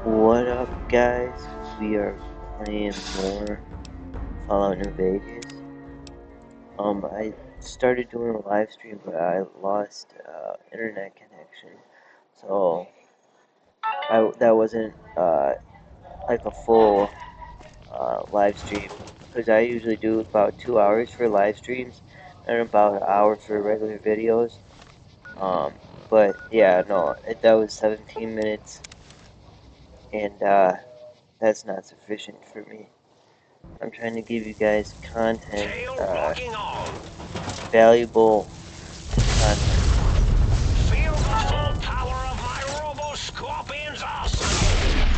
What up, guys? We are playing more Fallout New Vegas. I started doing a live stream, but I lost internet connection, so that wasn't like a full live stream. Because I usually do about 2 hours for live streams and about an hour for regular videos. But yeah, no, that was 17 minutes, and that's not sufficient for me. I'm trying to give you guys content, valuable content. Feel the full power of my Robo-Scorpion's arsenal!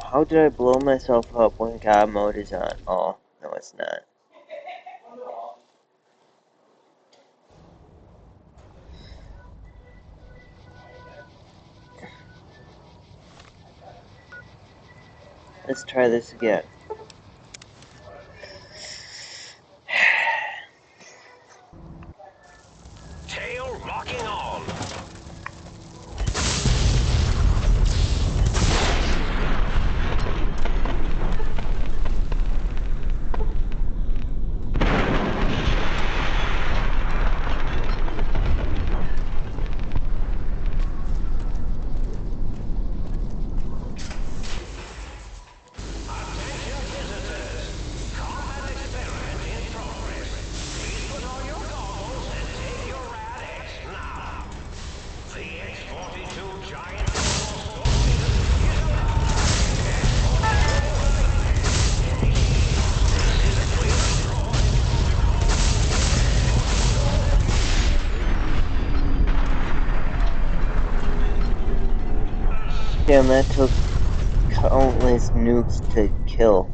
How did I blow myself up when God mode is on? Oh, no it's not. Let's try this again. Tail locking on. Attention visitors. Combat experiment in progress. Please put on your goggles and take your Rad-X now. The X-42 giant Robo-Scorpion is alive. Damn, that took countless nukes to kill.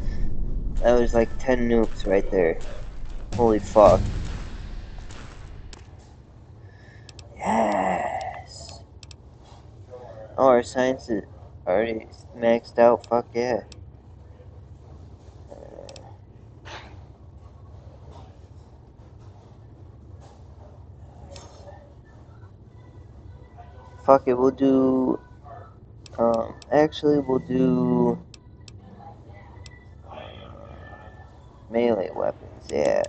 That was like 10 nukes right there. Holy fuck. Yes! Oh, our science is already maxed out. Fuck yeah. Fuck it, we'll do... actually, we'll do... melee weapons, yeah.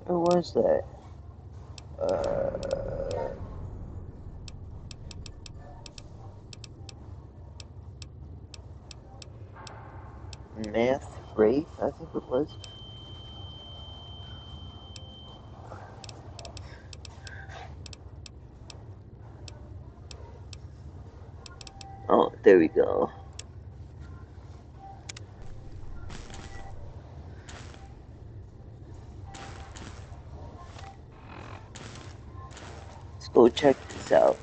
Where was that? Math Wraith, I think it was. There we go. Let's go check this out.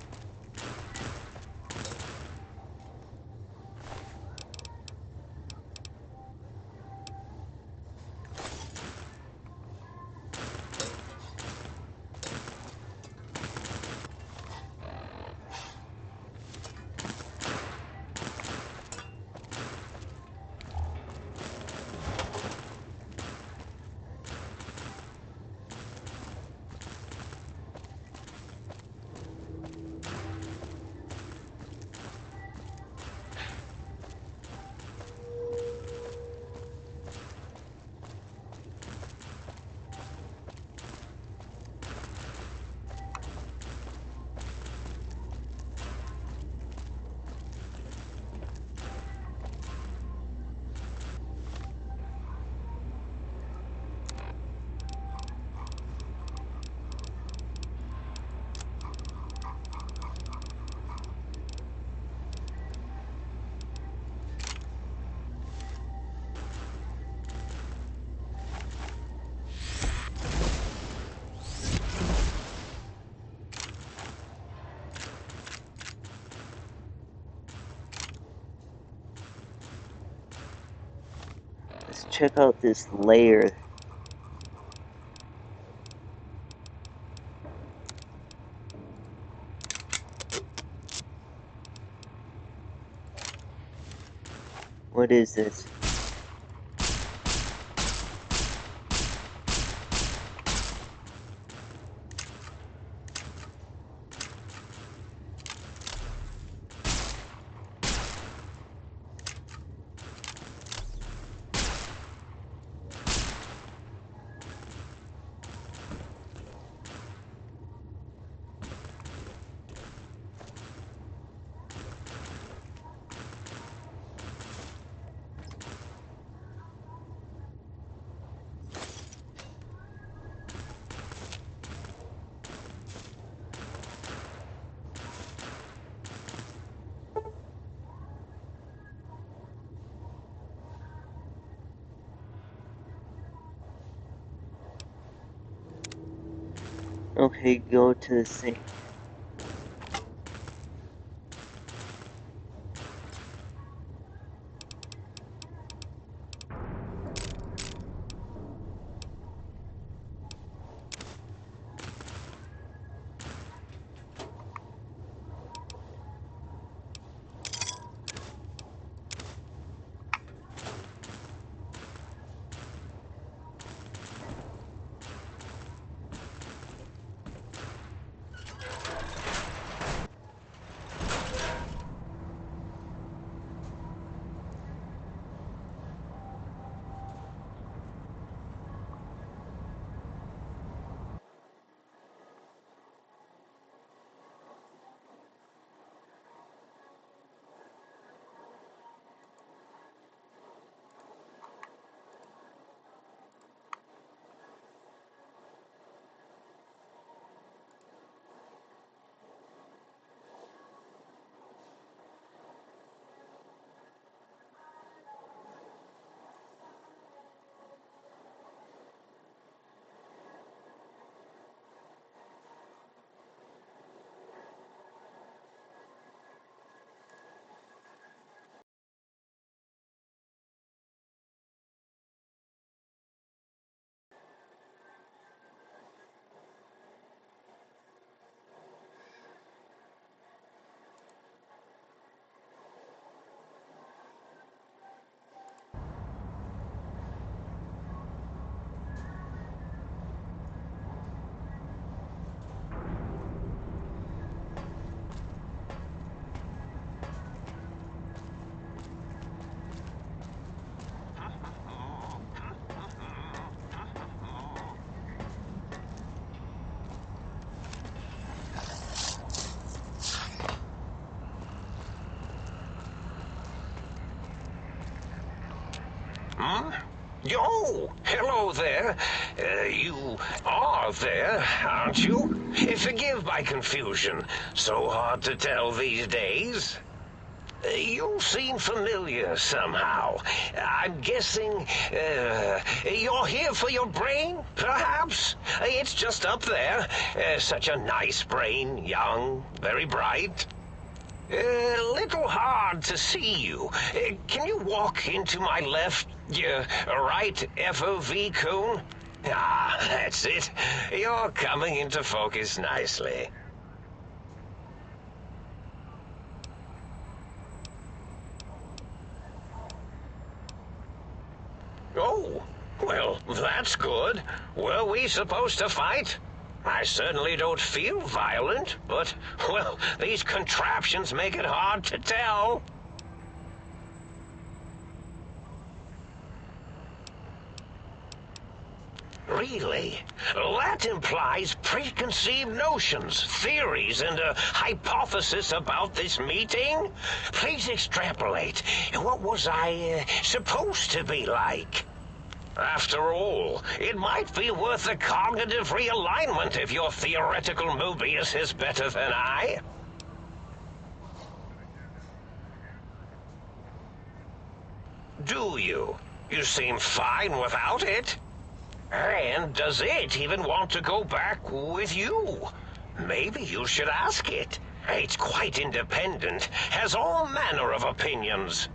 Let's check out this layer. What is this? Okay, go to the sink. Hmm? Yo, hello there. You are there, aren't you? Forgive my confusion. So hard to tell these days. You seem familiar somehow. I'm guessing you're here for your brain, perhaps? It's just up there. Such a nice brain, young, very bright. A little hard to see you. Can you walk into my left, right FOV cone? Ah, that's it. You're coming into focus nicely. Oh, well, that's good. Were we supposed to fight? I certainly don't feel violent, but, well, these contraptions make it hard to tell. Really? That implies preconceived notions, theories, and a hypothesis about this meeting? Please extrapolate. What was I supposed to be like? After all, it might be worth a cognitive realignment if your theoretical Mobius is better than I. Do you? You seem fine without it. And does it even want to go back with you? Maybe you should ask it. It's quite independent, has all manner of opinions.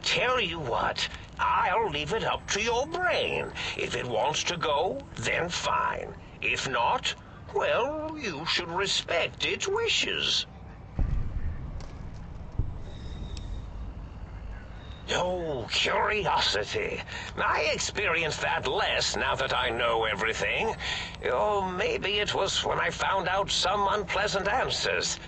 Tell you what, I'll leave it up to your brain. If it wants to go, then fine. If not, well, you should respect its wishes. Oh, curiosity. I experience that less now that I know everything. Oh, maybe it was when I found out some unpleasant answers.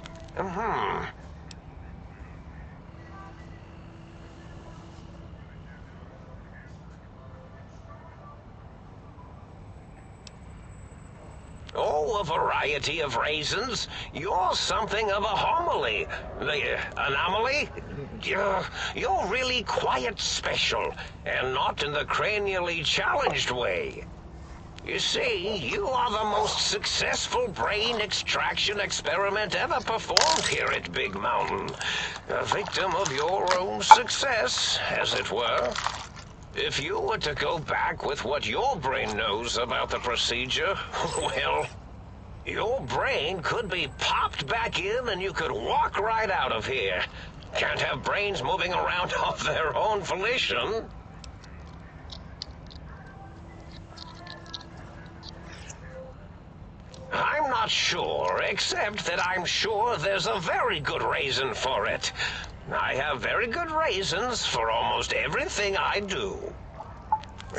Oh, a variety of reasons. You're something of a homily. The anomaly? You're really quite special, and not in the cranially challenged way. You see, you are the most successful brain extraction experiment ever performed here at Big Mountain. A victim of your own success, as it were. If you were to go back with what your brain knows about the procedure, well, your brain could be popped back in and you could walk right out of here. Can't have brains moving around of their own volition. I'm not sure, except that I'm sure there's a very good reason for it. I have very good reasons for almost everything I do.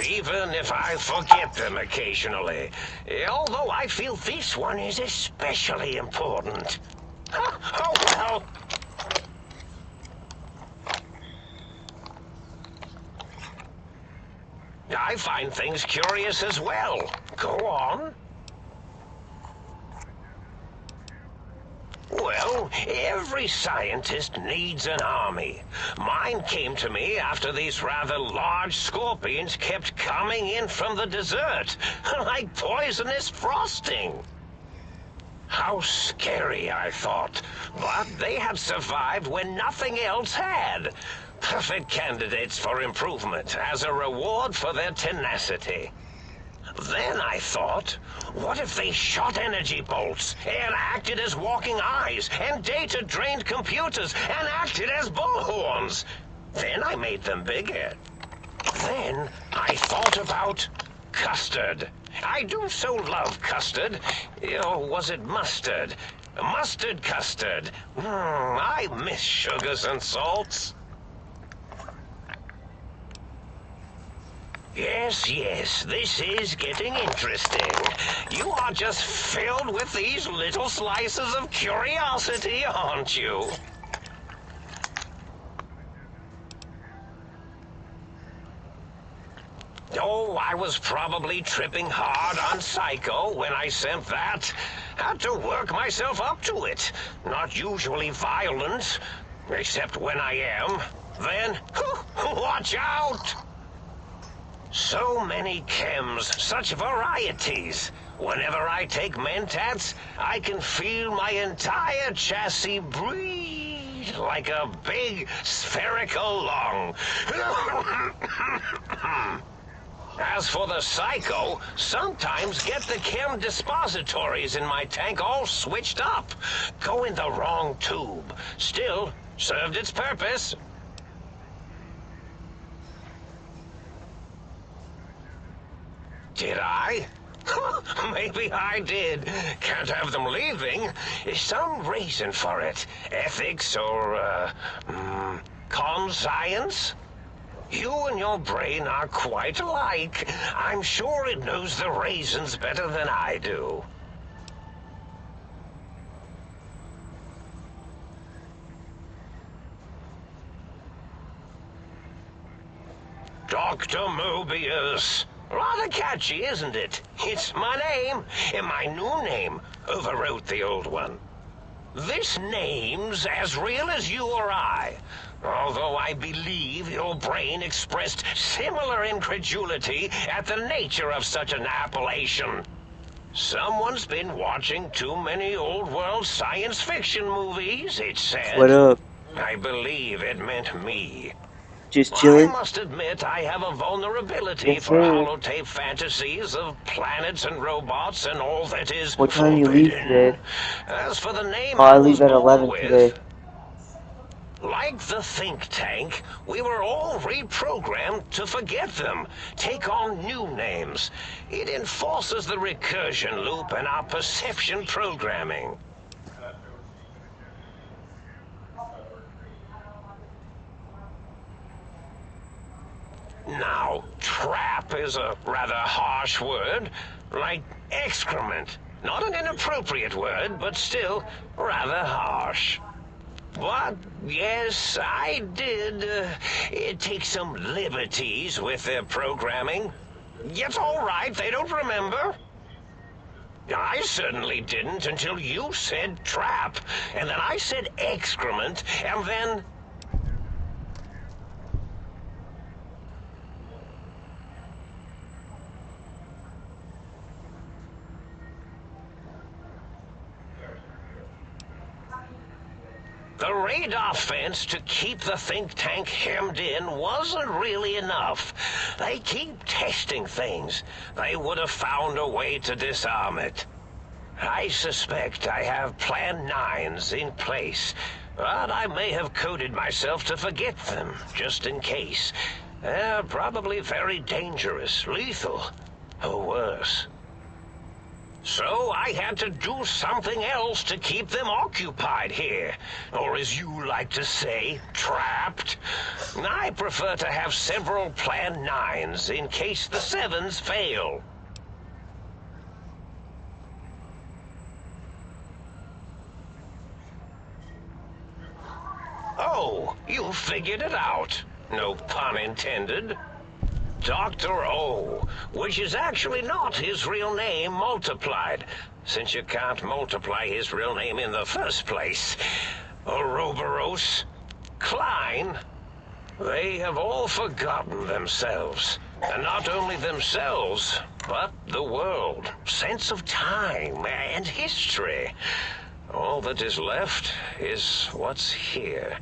Even if I forget them occasionally. Although I feel this one is especially important. Oh, well. I find things curious as well. Go on. Well, every scientist needs an army. Mine came to me after these rather large scorpions kept coming in from the desert, like poisonous frosting. How scary, I thought. But they had survived when nothing else had. Perfect candidates for improvement as a reward for their tenacity. Then I thought, what if they shot energy bolts and acted as walking eyes and data-drained computers and acted as bullhorns? Then I made them bigger. Then I thought about custard. I do so love custard. Or was it mustard? Mustard custard. I miss sugars and salts. Yes, this is getting interesting. You are just filled with these little slices of curiosity, aren't you? Oh, I was probably tripping hard on Psycho when I sent that. Had to work myself up to it. Not usually violent, except when I am. Then, watch out! So many chems, such varieties. Whenever I take Mentats, I can feel my entire chassis breathe. right? Like a big spherical lung. As for the psycho, sometimes get the chem dispositories in my tank all switched up. Go in the wrong tube. Still, served its purpose. Did I? Maybe I did. Can't have them leaving. Some reason for it. Ethics or, conscience? You and your brain are quite alike. I'm sure it knows the raisins better than I do. Dr. Mobius. Rather catchy, isn't it? It's my name, and my new name overwrote the old one. This name's as real as you or I. Although I believe your brain expressed similar incredulity at the nature of such an appellation. Someone's been watching too many old-world science fiction movies, it said. What up? I believe it meant me. Just I chilling? must admit I have a vulnerability Yes, for sir. holotape fantasies of planets and robots and all that is What time forbidden. you leave today? As for the name I I was leave at born 11 with, today. like the think tank, we were all reprogrammed to forget them, take on new names. It enforces the recursion loop in our perception programming. Now, trap is a rather harsh word, like excrement. Not an inappropriate word, but still rather harsh. But, yes, I did take some liberties with their programming. It's all right, they don't remember. I certainly didn't until you said trap, and then I said excrement, and then... The radar fence to keep the think tank hemmed in wasn't really enough. They keep testing things. They would have found a way to disarm it. I suspect I have Plan 9s in place, but I may have coded myself to forget them, just in case. They're probably very dangerous, lethal, or worse. So I had to do something else to keep them occupied here. Or as you like to say, trapped. I prefer to have several Plan 9s in case the 7s fail. Oh, you figured it out. No pun intended. Dr. O, which is actually not his real name multiplied, since you can't multiply his real name in the first place. Ouroboros, Klein, they have all forgotten themselves. And not only themselves, but the world, sense of time, and history. All that is left is what's here.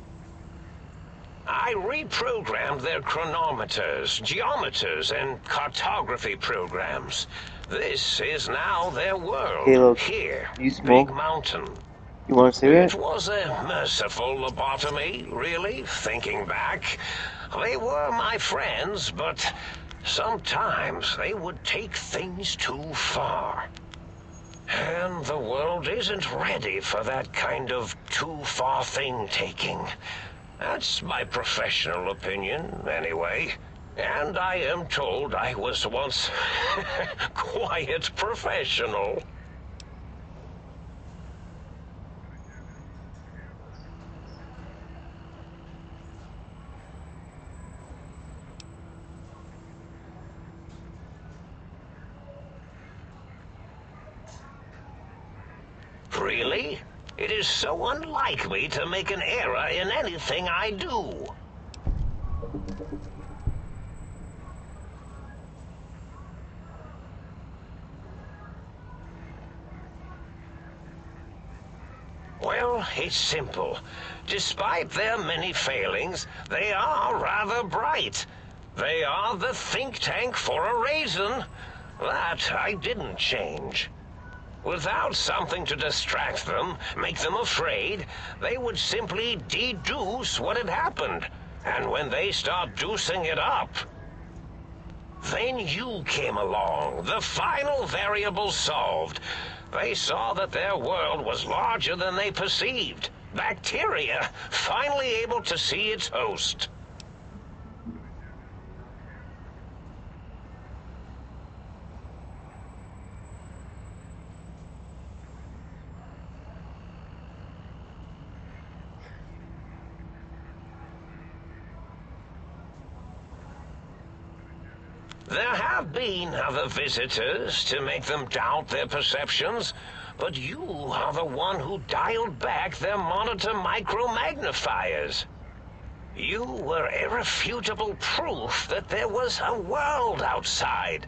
I reprogrammed their chronometers, geometers, and cartography programs. This is now their world. Caleb, Here, you smoke? Big Mountain. You want a cigarette? It was a merciful lobotomy, really, thinking back. They were my friends, but sometimes they would take things too far. And the world isn't ready for that kind of too-far thing-taking. That's my professional opinion, anyway. And I am told I was once quiet professional. Really? It is so unlike me to make an error in anything I do. Well, it's simple. Despite their many failings, they are rather bright. They are the think tank for a reason. That I didn't change. Without something to distract them, make them afraid, they would simply deduce what had happened. And when they start deucing it up, then you came along, the final variable solved. They saw that their world was larger than they perceived. Bacteria, finally able to see its host. There have been other visitors to make them doubt their perceptions, but you are the one who dialed back their monitor micromagnifiers. You were irrefutable proof that there was a world outside.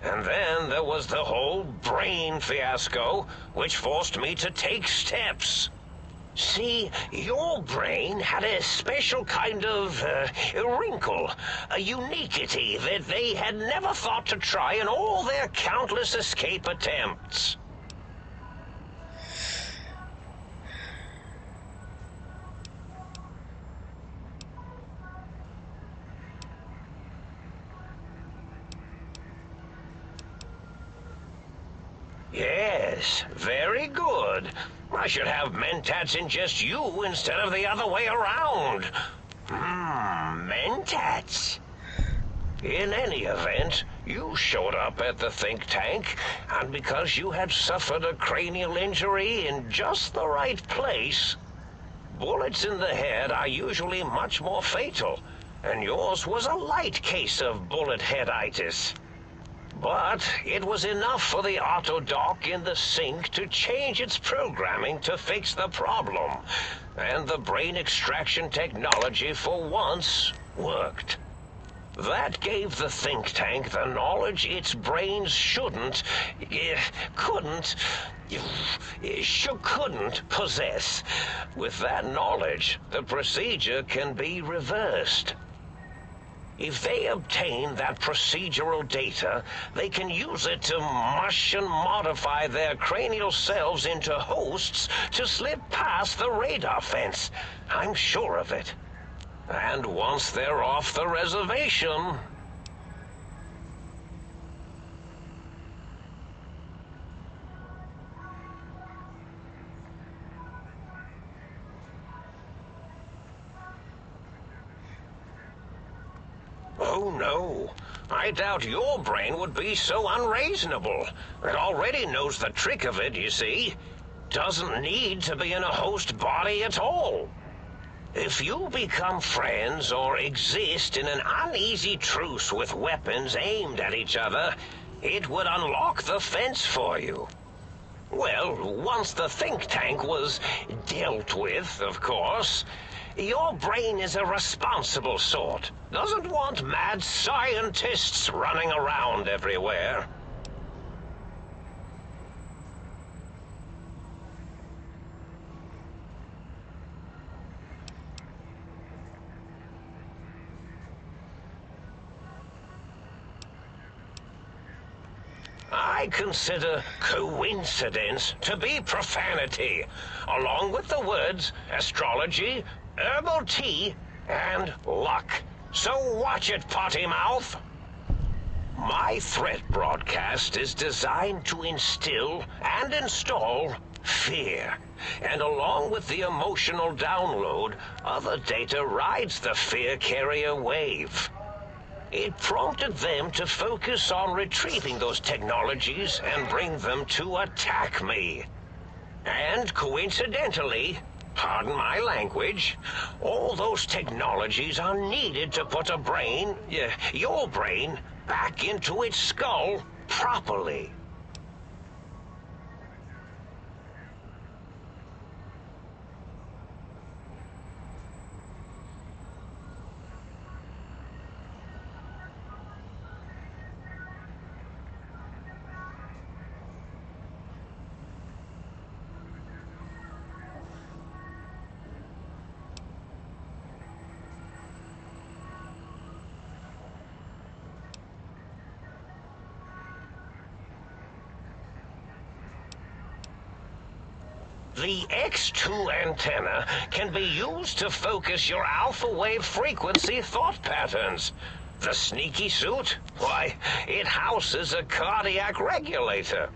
And then there was the whole brain fiasco, which forced me to take steps. See, your brain had a special kind of wrinkle, a uniquity that they had never thought to try in all their countless escape attempts. Yes, very good. I should have mentats ingest you instead of the other way around. Mentats. In any event, you showed up at the think tank, and because you had suffered a cranial injury in just the right place, bullets in the head are usually much more fatal, and yours was a light case of bullet headitis. But it was enough for the autodock in the sink to change its programming to fix the problem. And the brain extraction technology for once worked. That gave the think tank the knowledge its brains couldn't possess. With that knowledge, the procedure can be reversed. If they obtain that procedural data, they can use it to mush and modify their cranial cells into hosts to slip past the radar fence. I'm sure of it. And once they're off the reservation... Oh, no. I doubt your brain would be so unreasonable. It already knows the trick of it, you see. Doesn't need to be in a host body at all. If you become friends or exist in an uneasy truce with weapons aimed at each other, it would unlock the fence for you. Well, once the think tank was dealt with, of course, your brain is a responsible sort. Doesn't want mad scientists running around everywhere. I consider coincidence to be profanity, along with the words astrology, herbal tea, and luck. So watch it, potty mouth. My threat broadcast is designed to instill and install fear. And along with the emotional download, other data rides the fear carrier wave. It prompted them to focus on retrieving those technologies and bring them to attack me. And coincidentally, pardon my language, all those technologies are needed to put a brain, your brain, back into its skull properly. The X2 antenna can be used to focus your alpha wave frequency thought patterns. The sneaky suit? Why, it houses a cardiac regulator.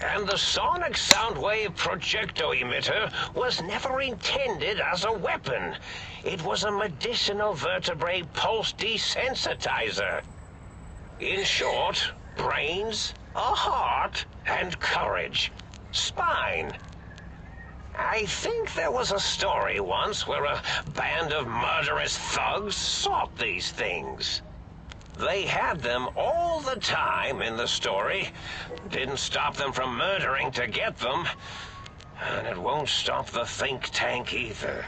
And the sonic sound wave projecto emitter was never intended as a weapon. It was a medicinal vertebrae pulse desensitizer. In short, brains, a heart, and courage. Spine. I think there was a story once where a band of murderous thugs sought these things. They had them all the time in the story. Didn't stop them from murdering to get them. And it won't stop the think tank either.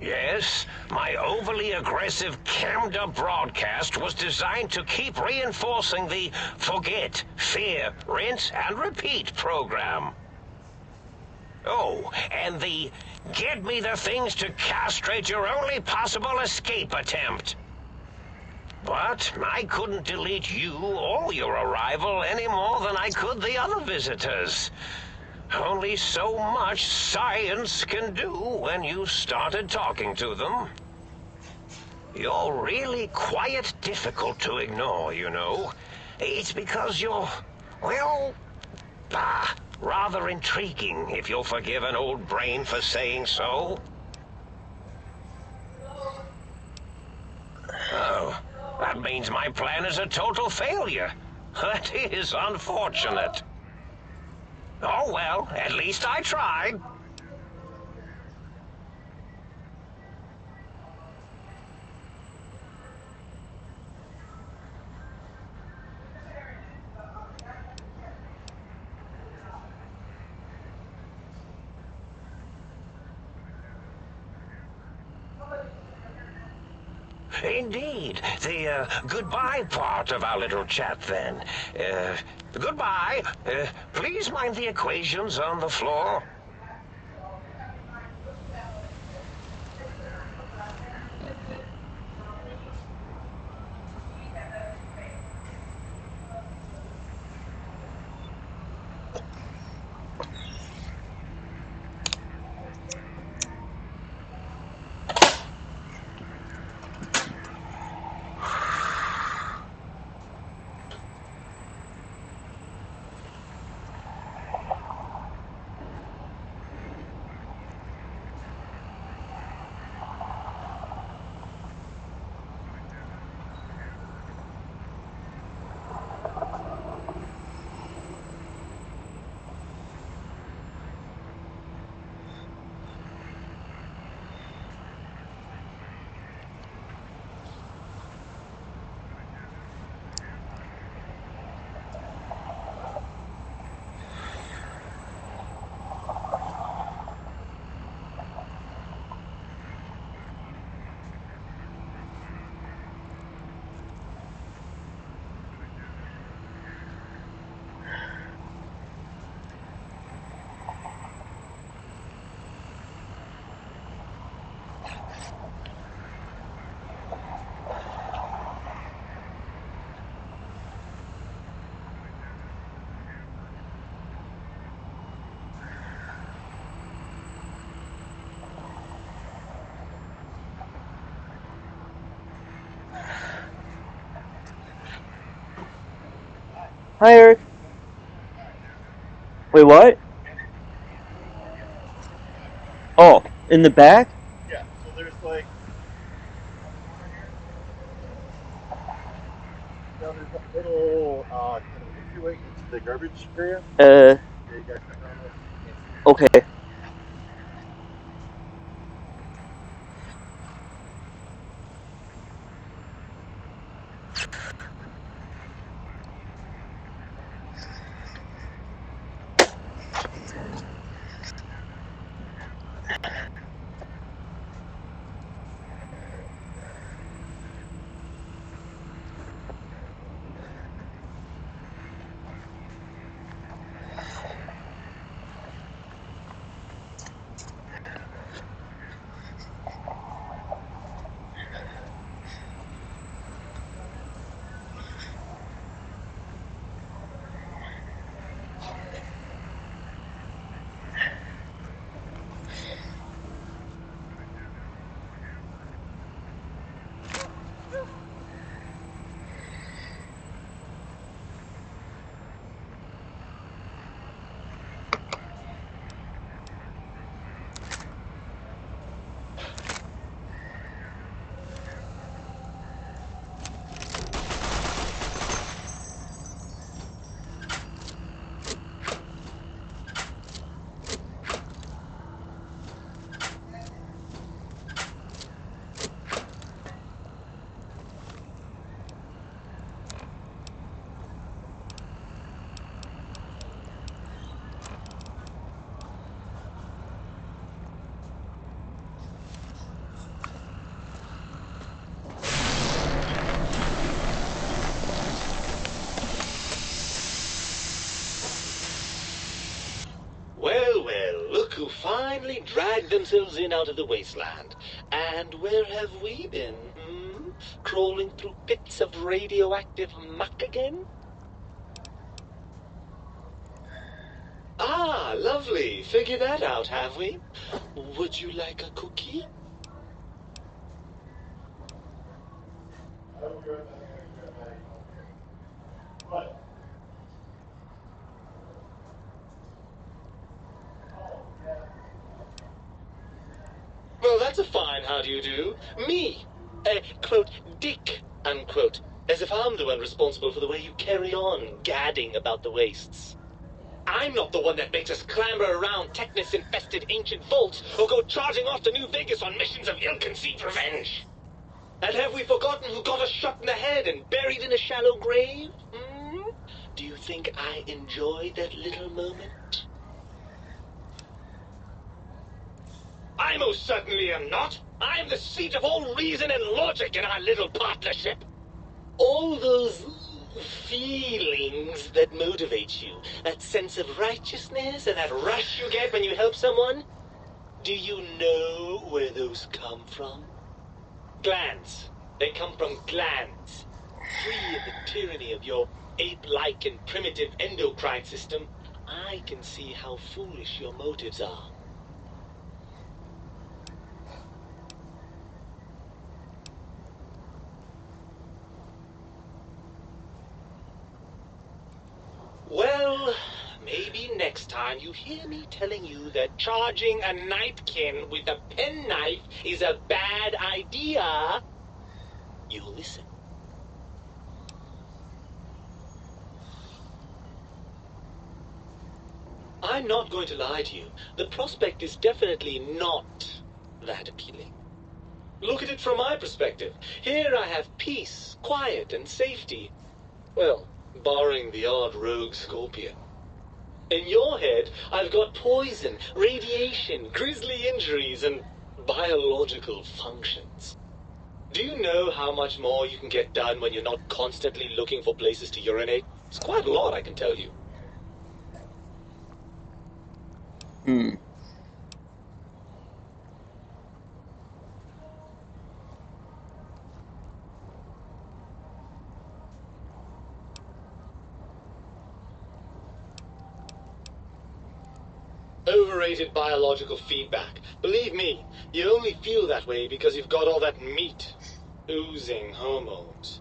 Yes, my overly aggressive cammed-up broadcast was designed to keep reinforcing the forget, fear, rinse, and repeat program. Oh, and the get me the things to castrate your only possible escape attempt. But I couldn't delete you or your arrival any more than I could the other visitors. Only so much science can do when you started talking to them. You're really quite difficult to ignore, you know. It's because you're, well, rather intriguing, if you'll forgive an old brain for saying so. Oh, that means my plan is a total failure. That is unfortunate. Oh well, at least I tried. Indeed. The goodbye part of our little chat, then. Goodbye. Please mind the equations on the floor. Hi, Eric. Wait, what? Oh, in the back? Yeah, so there's like, there's a little kind of entryway into the garbage area. Yeah, you gotta cut down there. Okay. Look who finally dragged themselves in out of the wasteland. And where have we been, Crawling through pits of radioactive muck again? Ah, lovely. Figured that out, have we? Would you like a cookie? Well, that's a fine how do you do. Me, quote, Dick, unquote. As if I'm the one responsible for the way you carry on gadding about the wastes. I'm not the one that makes us clamber around Technus-infested ancient vaults or go charging off to New Vegas on missions of ill-conceived revenge. And have we forgotten who got us shot in the head and buried in a shallow grave? Do you think I enjoy that little moment? I most certainly am not. I'm the seat of all reason and logic in our little partnership. All those feelings that motivate you, that sense of righteousness and that rush you get when you help someone, do you know where those come from? Glands. They come from glands. Free of the tyranny of your ape-like and primitive endocrine system, I can see how foolish your motives are. Well, maybe next time you hear me telling you that charging a napkin with a penknife is a bad idea, you'll listen. I'm not going to lie to you. The prospect is definitely not that appealing. Look at it from my perspective. Here I have peace, quiet, and safety. Well, barring the odd rogue scorpion. In your head, I've got poison, radiation, grisly injuries, and biological functions. Do you know how much more you can get done when you're not constantly looking for places to urinate? It's quite a lot, I can tell you. Overrated biological feedback. Believe me, you only feel that way because you've got all that meat. Oozing hormones.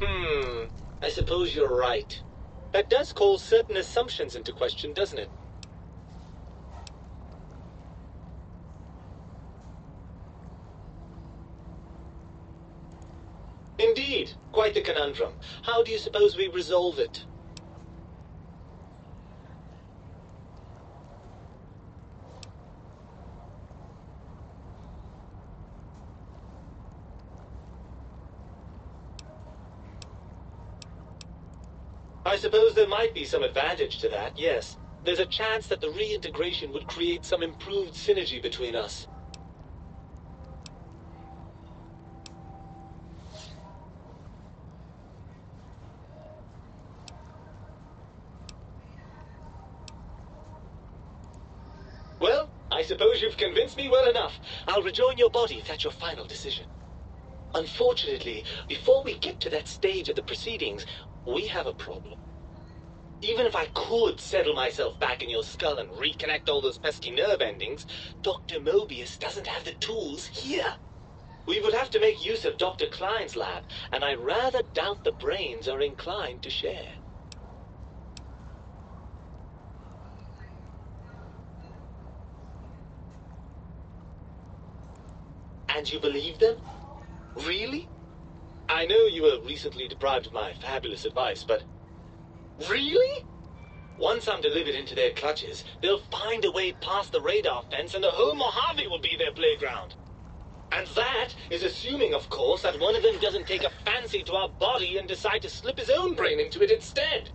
I suppose you're right. That does call certain assumptions into question, doesn't it? Indeed, quite the conundrum. How do you suppose we resolve it? I suppose there might be some advantage to that, yes. There's a chance that the reintegration would create some improved synergy between us. Well, I suppose you've convinced me well enough. I'll rejoin your body if that's your final decision. Unfortunately, before we get to that stage of the proceedings, we have a problem. Even if I could settle myself back in your skull and reconnect all those pesky nerve endings, Dr. Mobius doesn't have the tools here. We would have to make use of Dr. Klein's lab, and I rather doubt the brains are inclined to share. And you believe them? Really? I know you were recently deprived of my fabulous advice, but... Really? Once I'm delivered into their clutches, they'll find a way past the radar fence and the whole Mojave will be their playground. And that is assuming, of course, that one of them doesn't take a fancy to our body and decide to slip his own brain into it instead.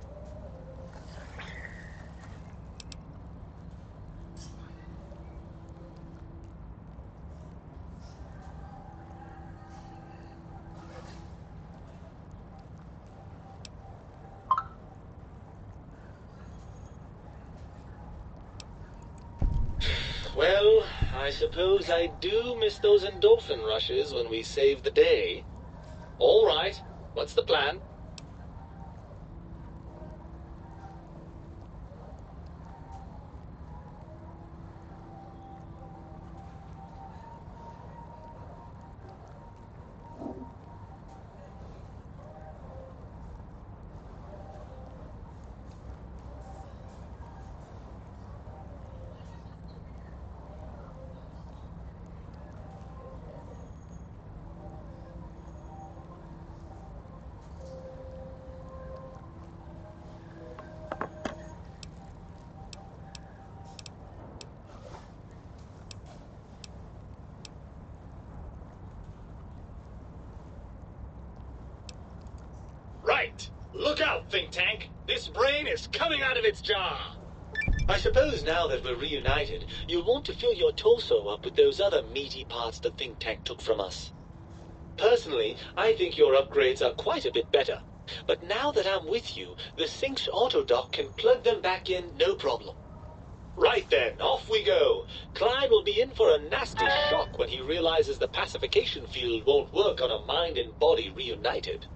I suppose I do miss those endorphin rushes when we save the day. All right, what's the plan? Right. Look out, Think Tank. This brain is coming out of its jar. I suppose now that we're reunited, you'll want to fill your torso up with those other meaty parts the Think Tank took from us. Personally, I think your upgrades are quite a bit better. But now that I'm with you, the Sync's autodock can plug them back in no problem. Right then, off we go. Clyde will be in for a nasty shock when he realizes the pacification field won't work on a mind and body reunited.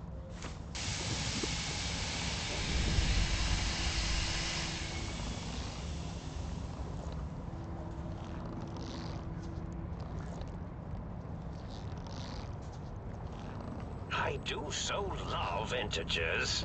I do so love integers.